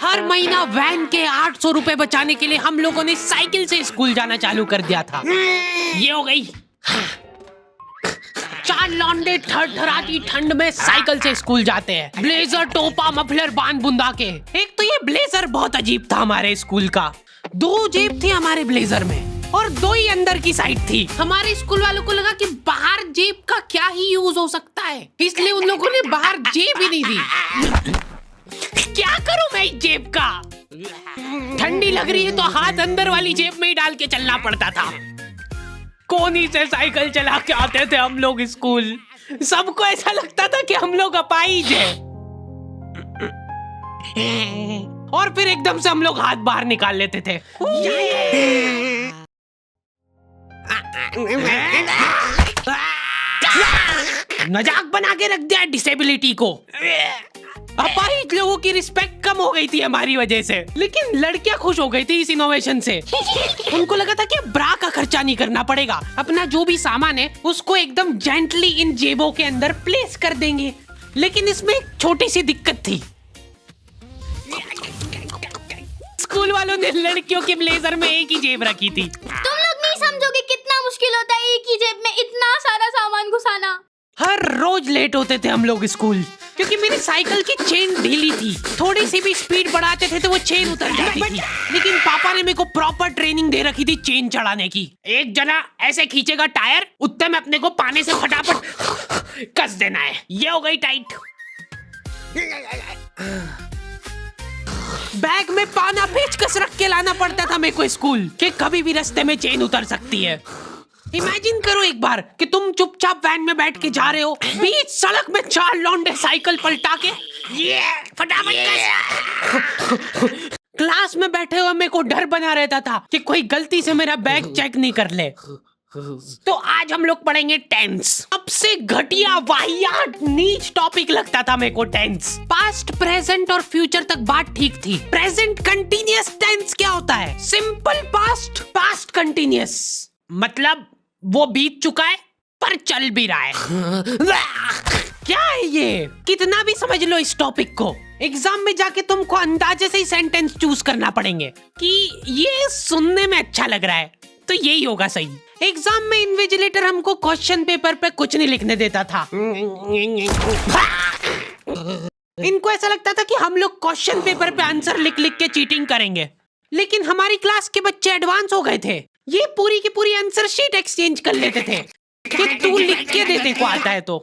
हर महीना वैन के 800 रुपए बचाने के लिए हम लोगों ने साइकिल से स्कूल जाना चालू कर दिया था। ये हो गई। चार लौंडे थरथराती ठंड में साइकिल से स्कूल जाते हैं, ब्लेजर, टोपा, मफलर बांध बुंदा के। एक तो ये ब्लेजर बहुत अजीब था हमारे स्कूल का। 2 जेब थी हमारे ब्लेजर में और 2 ही अंदर की साइड थी। हमारे स्कूल वालों को लगा कि बाहर जेब का क्या ही यूज हो सकता है, इसलिए उन लोगों ने बाहर जेब ही नहीं दी। क्या करूं मैं इस जेब का? ठंडी लग रही है तो हाथ अंदर वाली जेब में ही डाल के चलना पड़ता था। कोनी से साइकिल चला के आते थे हम लोग स्कूल। सबको ऐसा लगता था कि हम लोग अपाहिज हैं। और फिर एकदम से हम लोग हाथ बाहर निकाल लेते थे। मजाक बना के रख दिया डिसेबिलिटी को। अपाहिज लोगों की रिस्पेक्ट कम हो गई थी हमारी वजह से, लेकिन लड़कियां खुश हो गई थी इस इनोवेशन से। उनको लगा था कि ब्रा का खर्चा नहीं करना पड़ेगा, अपना जो भी सामान है उसको एकदम जेंटली इन जेबों के अंदर प्लेस कर देंगे। लेकिन इसमें एक छोटी सी दिक्कत थी। स्कूल वालों ने लड़कियों के ब्लेजर में एक ही जेब रखी थी। तुम लोग नहीं समझोगे कितना मुश्किल होता है एक ही जेब में इतना सारा सामान घुसाना। हर रोज लेट होते थे हम लोग स्कूल, क्योंकि मेरी साइकिल की चेन ढीली थी। थोड़ी सी भी स्पीड बढ़ाते थे तो वो चेन उतर जाती थी। लेकिन पापा ने मेरे को प्रॉपर ट्रेनिंग दे रखी थी चेन चढ़ाने की। एक जना ऐसे खींचेगा टायर, उतने में अपने को पानी से फटाफट कस देना है। ये हो गई टाइट। बैग में पाना पेचकस रख के लाना पड़ता था मेरे को स्कूल, कि कभी भी रास्ते में चेन उतर सकती है। इमेजिन करो एक बार कि तुम चुपचाप वैन में बैठ के जा रहे हो, बीच सड़क में 4 लौंडे साइकिल पलटा के ये फटाफट क्लास में बैठे हुए मेरे को डर बना रहता था कि कोई गलती से मेरा बैग चेक नहीं कर ले। तो आज हम लोग पढ़ेंगे टेंस। सबसे घटिया, वाहियात, नीच टॉपिक लगता था मेरे को टेंस। पास्ट, प्रेजेंट और फ्यूचर तक बात ठीक थी। प्रेजेंट कंटिन्यूअस टेंस क्या होता है? सिंपल पास्ट, पास्ट कंटिन्यूअस, मतलब वो बीत चुका है पर चल भी रहा है। क्या है ये? कितना भी समझ लो इस टॉपिक को, एग्जाम में जाके तुमको अंदाजे से ही सेंटेंस चूज करना पड़ेंगे कि ये सुनने में अच्छा लग रहा है तो यही होगा सही। एग्जाम में इन्विजिलेटर हमको क्वेश्चन पेपर पे कुछ नहीं लिखने देता था। इनको ऐसा लगता था कि हम लोग क्वेश्चन पेपर पे आंसर लिख लिख के चीटिंग करेंगे। लेकिन हमारी क्लास के बच्चे एडवांस हो गए थे, ये पूरी की पूरी आंसर शीट एक्सचेंज कर लेते थे कि तू लिख के दे, को आता है तो।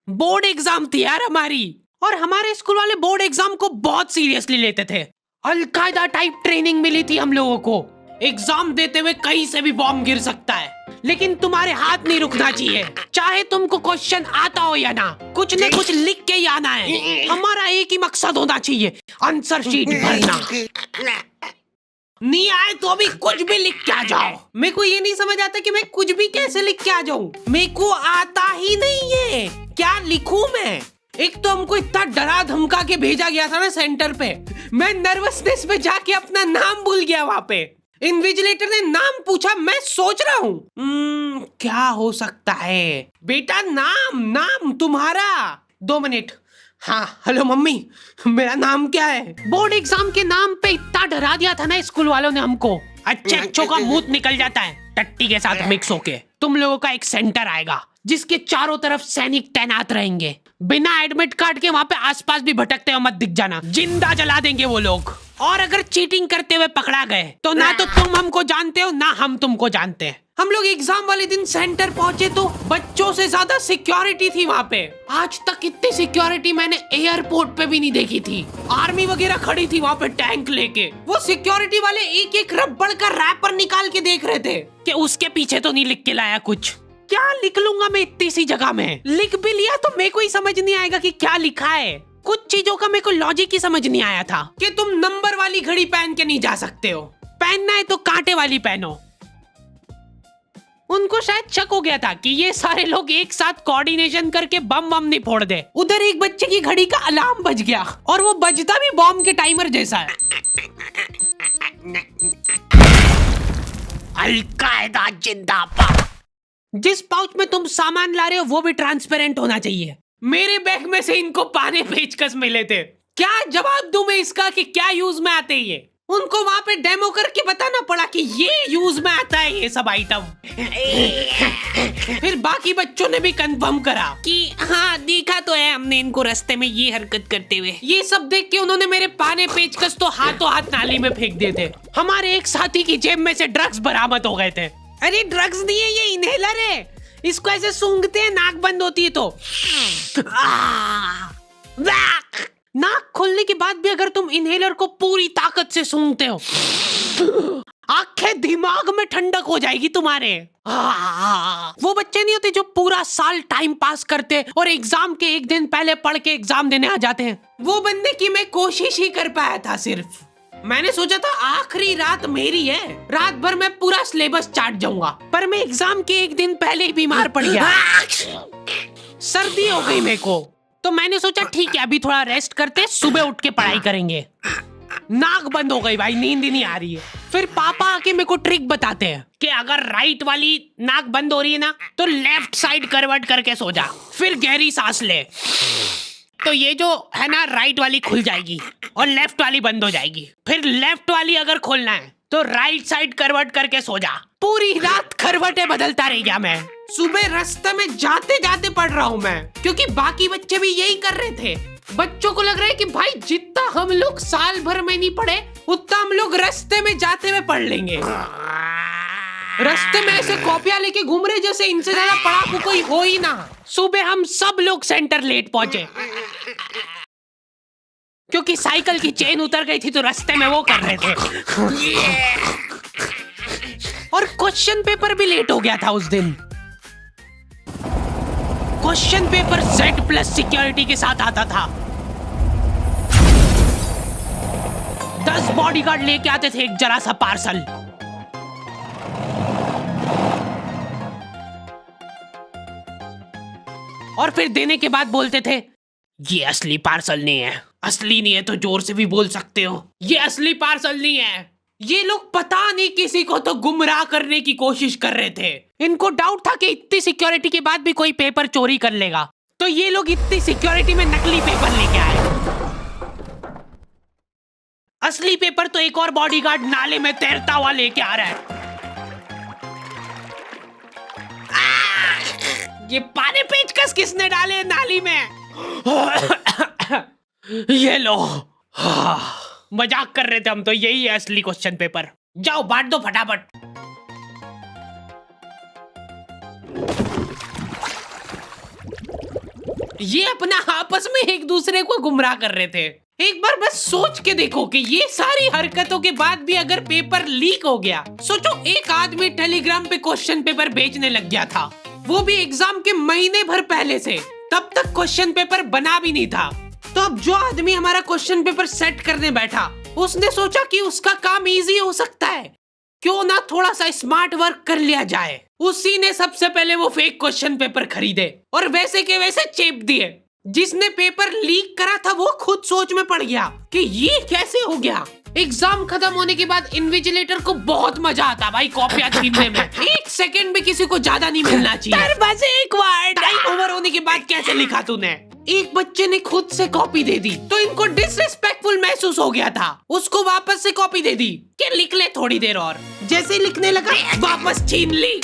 बोर्ड एग्जाम थी यार हमारी, और हमारे स्कूल वाले बोर्ड एग्जाम को बहुत सीरियसली लेते थे। अलकायदा टाइप ट्रेनिंग मिली थी हम लोगों को। एग्जाम देते हुए कहीं से भी बॉम्ब गिर सकता है, लेकिन तुम्हारे हाथ नहीं रुकना चाहिए, चाहे तुमको क्वेश्चन आता हो या ना, कुछ न कुछ लिख के ही आना है। हमारा एक ही मकसद होना चाहिए, आंसर शीट भरना। नहीं आए तो अभी कुछ भी लिख के आ जाओ। मेरे को ये नहीं समझ आता कि मैं कुछ भी कैसे लिख के आ जाऊं, मेरे को आता ही नहीं है, क्या लिखूं मैं? एक तो हमको इतना डरा धमका के भेजा गया था ना सेंटर पे, मैं नर्वसनेस में जाके अपना नाम भूल गया वहां पे। इन्विजिलेटर ने नाम पूछा, मैं सोच रहा हूँ क्या हो सकता है। बेटा नाम तुम्हारा। 2 मिनट। हाँ हेलो मम्मी, मेरा नाम क्या है? बोर्ड एग्जाम के नाम पे इतना डरा दिया था ना स्कूल वालों ने हमको, अच्छों का मुंह निकल जाता है टट्टी के साथ मिक्स होके। तुम लोगों का एक सेंटर आएगा जिसके चारों तरफ सैनिक तैनात रहेंगे। बिना एडमिट कार्ड के वहाँ पे आसपास भी भटकते हुए मत दिख जाना, जिंदा जला देंगे वो लोग। और अगर चीटिंग करते हुए पकड़ा गए तो ना तो तुम हमको जानते हो ना हम तुमको जानते हैं। हम लोग एग्जाम वाले दिन सेंटर पहुंचे तो बच्चों से ज्यादा सिक्योरिटी थी वहाँ पे। आज तक इतनी सिक्योरिटी मैंने एयरपोर्ट पे भी नहीं देखी थी। आर्मी वगैरह खड़ी थी वहाँ पे टैंक लेके। वो सिक्योरिटी वाले एक एक रबड़ का रैपर निकाल के देख रहे थे कि उसके पीछे तो नहीं लिख के लाया कुछ। क्या लिख लूंगा मैं इतनी सी जगह में? लिख भी लिया तो मेरे को ही समझ नहीं आएगा कि क्या लिखा है। कुछ चीजों का मेरे को लॉजिक ही समझ नहीं आया था कि तुम नंबर वाली घड़ी पहन के नहीं जा सकते हो, पहनना है तो कांटे वाली पहनो। उनको शायद शक हो गया था कि ये सारे लोग एक साथ कोऑर्डिनेशन करके बम नहीं फोड़ दे। उधर एक बच्चे की घड़ी का अलार्म बज गया और वो बजता भी बॉम्ब के टाइमर जैसा है। अलकायदा जिंदाबाद। जिस पाउच में तुम सामान ला रहे हो वो भी ट्रांसपेरेंट होना चाहिए। मेरे बैग में से इनको पाने पेचकस मिले थे, क्या जवाब दूं मैं इसका कि क्या यूज में आते हैं ये? उनको वहाँ पे डेमो करके बताना पड़ा कि ये यूज में आता है ये सब आइटम। फिर बाकी बच्चों ने भी कंफर्म करा कि हाँ देखा तो है हमने इनको रास्ते में ये हरकत करते हुए। ये सब देख के उन्होंने मेरे पाने पेचकस तो हाथों हाथ नाली में फेंक दिए थे। हमारे एक साथी की जेब में से ड्रग्स बरामद हो गए थे। अरे ड्रग्स नहीं है, ये इनहेलर है। इसको ऐसे सूंघते हैं, नाक बंद होती है तो नाक खोलने के बाद भी अगर तुम इनहेलर को पूरी ताकत से सूंघते हो, आंखें दिमाग में ठंडक हो जाएगी तुम्हारे। वो बच्चे नहीं होते जो पूरा साल टाइम पास करते और एग्जाम के एक दिन पहले पढ़ के एग्जाम देने आ जाते हैं। वो बनने की मैं कोशिश ही कर पाया था। सिर्फ मैंने सोचा था आखिरी रात मेरी है, रात भर मैं पूरा सिलेबस चाट जाऊंगा, पर मैं एग्जाम के एक दिन पहले ही बीमार पड़ गया। सर्दी हो गई मेरे को, तो मैंने सोचा ठीक है अभी थोड़ा रेस्ट करते, सुबह उठ के पढ़ाई करेंगे। नाक बंद हो गई भाई, नींद ही नहीं आ रही है। फिर पापा आके मेरे को ट्रिक बताते हैं कि अगर राइट वाली नाक बंद हो रही है ना तो लेफ्ट साइड करवट करके सो जा, फिर गहरी सांस ले, तो ये जो है ना राइट वाली खुल जाएगी और लेफ्ट वाली बंद हो जाएगी। फिर लेफ्ट वाली अगर खोलना है तो राइट साइड करवट करके सो जा। पूरी रात करवटें बदलता रह गया मैं। सुबह रास्ते में जाते जाते पढ़ रहा हूँ मैं, क्योंकि बाकी बच्चे भी यही कर रहे थे। बच्चों को लग रहा है कि भाई जितना हम लोग साल भर में नहीं पढ़े उतना हम लोग रास्ते में जाते हुए पढ़ लेंगे। रास्ते में ऐसे कॉपियां लेके घूम रहे जैसे इनसे ज्यादा पढ़ाकू कोई हो ही ना। सुबह हम सब लोग सेंटर लेट पहुंचे क्योंकि साइकिल की चेन उतर गई थी, तो रास्ते में वो कर रहे थे। और क्वेश्चन पेपर भी लेट हो गया था उस दिन। क्वेश्चन पेपर Z+ सिक्योरिटी के साथ आता था। 10 बॉडीगार्ड लेके आते थे एक जरा सा पार्सल। और फिर देने के बाद बोलते थे ये असली पार्सल नहीं है। असली नहीं है तो जोर से भी बोल सकते हो, ये असली पार्सल नहीं है। ये लोग पता नहीं किसी को तो गुमराह करने की कोशिश कर रहे थे। इनको डाउट था कि इतनी सिक्योरिटी के बाद भी कोई पेपर चोरी कर लेगा, तो ये लोग इतनी सिक्योरिटी में नकली पेपर लेके आए। असली पेपर तो एक और बॉडीगार्ड नाले में तैरता हुआ लेके आ रहा है। ये पाने पेचकस किसने डाले नाली में? ये लो। मजाक कर रहे थे हम तो, यही है असली क्वेश्चन पेपर। जाओ बांट दो फटाफट। ये अपना आपस में एक दूसरे को गुमराह कर रहे थे। एक बार बस सोच के देखो कि ये सारी हरकतों के बाद भी अगर पेपर लीक हो गया। सोचो एक आदमी टेलीग्राम पे क्वेश्चन पेपर बेचने लग गया था, वो भी एग्जाम के महीने भर पहले से। तब तक क्वेश्चन पेपर बना भी नहीं था। तो अब जो आदमी हमारा क्वेश्चन पेपर सेट करने बैठा, उसने सोचा कि उसका काम इजी हो सकता है, क्यों ना थोड़ा सा स्मार्ट वर्क कर लिया जाए। उसी ने सबसे पहले वो फेक क्वेश्चन पेपर खरीदे और वैसे के वैसे चेप दिए। जिसने पेपर लीक करा था वो खुद सोच में पड़ गया कि ये कैसे हो गया। एग्जाम खत्म होने के बाद इन्विजिलेटर को बहुत मजा आता भाई कॉपियां छीनने में। एक सेकंड भी किसी को ज्यादा नहीं मिलना चाहिए। बस एक बार टाइम ओवर होने के बाद कैसे लिखा तूने? एक बच्चे ने खुद से कॉपी दे दी तो इनको डिसरिस्पेक्टफुल महसूस हो गया था। उसको वापस से कॉपी दे दी कि लिख ले थोड़ी देर और। जैसे ही लिखने लगा वापस छीन ली।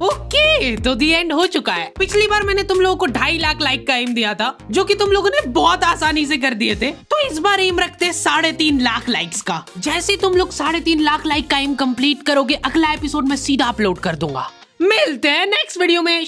ओके, तो दी एंड हो चुका है। पिछली बार मैंने तुम लोगों को 2.5 लाख लाइक का एम दिया था, जो कि तुम लोगों ने बहुत आसानी से कर दिए थे। तो इस बार एम रखते हैं 3.5 लाख लाइक्स का। जैसे तुम लोग 3.5 लाख लाइक का एम कंप्लीट करोगे, अगला एपिसोड में सीधा अपलोड कर दूंगा। मिलते हैं नेक्स्ट वीडियो में।